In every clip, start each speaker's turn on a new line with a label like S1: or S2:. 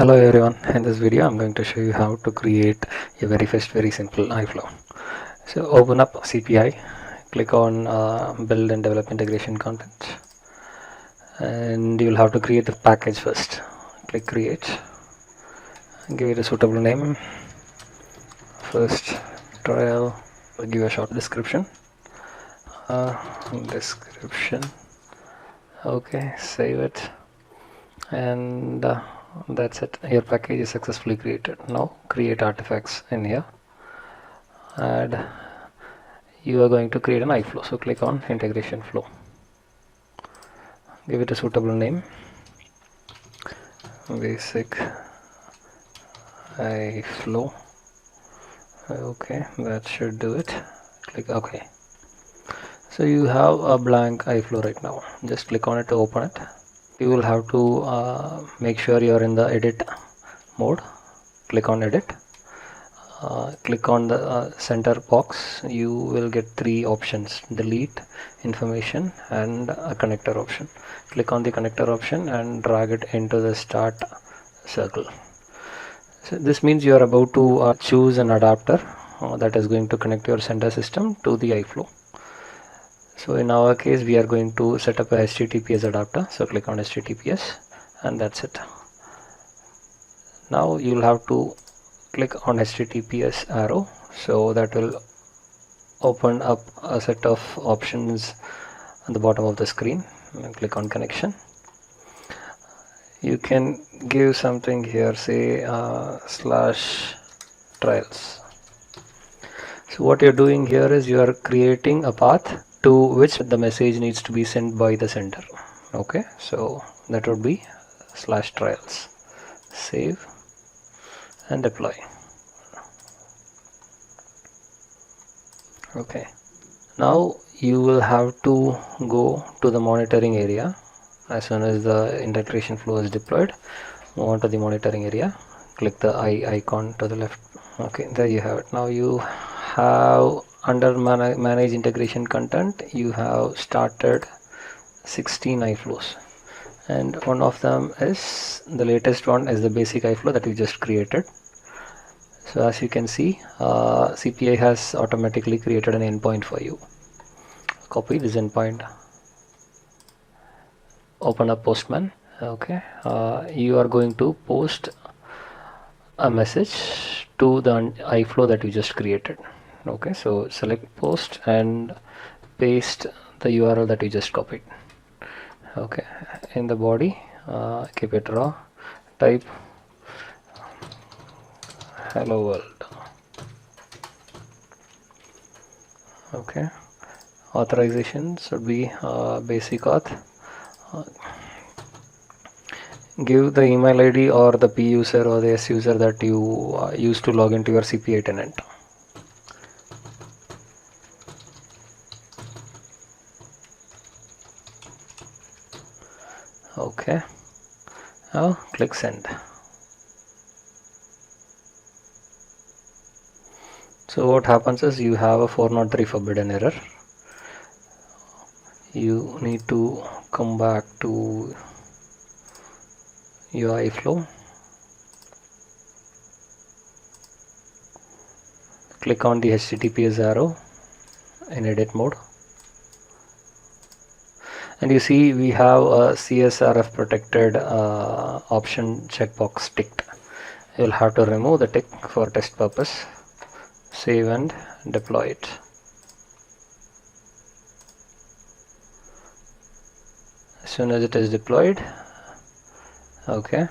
S1: Hello everyone, in this video I'm going to show you how to create a very simple Iflow. So open up CPI, click on build and develop integration content, and you will have to create the package first. Click create, give it a suitable name, first trial, give a short description, okay, save it, and that's it. Your package is successfully created. Now create artifacts in here, and you are going to create an Iflow. So click on integration flow, give it a suitable name, basic Iflow. Okay, that should do it. Click OK. So you have a blank Iflow right now. Just click on it to open it. You will have to make sure you are in the edit mode. Click on edit. Click on the center box. You will get three options: delete, information, and a connector option. Click on the connector option and drag it into the start circle. So this means you are about to choose an adapter that is going to connect your sender system to the Iflow. So in our case we are going to set up a HTTPS adapter. So click on HTTPS, and that's it. Now you will have to click on HTTPS arrow, so that will open up a set of options at the bottom of the screen, and click on connection. You can give something here, say /trials. So what you're doing here is you are creating a path to which the message needs to be sent by the sender. Okay, so that would be /trials. Save and deploy. Okay, now you will have to go to the monitoring area. As soon as the integration flow is deployed, move on to the monitoring area, click the eye icon to the left. Okay, there you have it. Now you have under manage integration content, you have started 16 Iflows, and one of them is the latest one is the basic Iflow that we just created. So as you can see, CPI has automatically created an endpoint for you. Copy this endpoint, open up Postman. Okay, you are going to post a message to the Iflow that you just created. Okay, so select post and paste the URL that you just copied. Okay, in the body, keep it raw, type hello world. Okay, authorization should be basic auth. Give the email ID or the P user or the S user that you use to log into your CPI tenant. Okay, now click send. So what happens is you have a 403 forbidden error. You need to come back to your Iflow, click on the HTTPS arrow in edit mode, and you see we have a CSRF protected option checkbox ticked. You will have to remove the tick for test purpose. Save and deploy it. As soon as it is deployed, okay,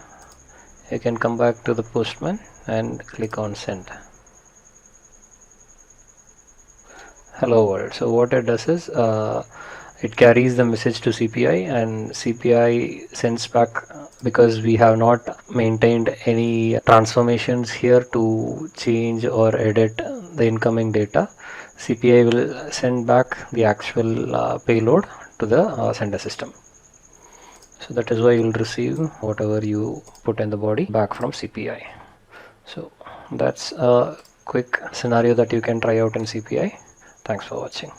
S1: you can come back to the Postman and click on send. Hello world. So what it does is it carries the message to CPI, and CPI sends back, because we have not maintained any transformations here to change or edit the incoming data. CPI will send back the actual payload to the sender system. So that is why you will receive whatever you put in the body back from CPI. So that's a quick scenario that you can try out in CPI. Thanks for watching.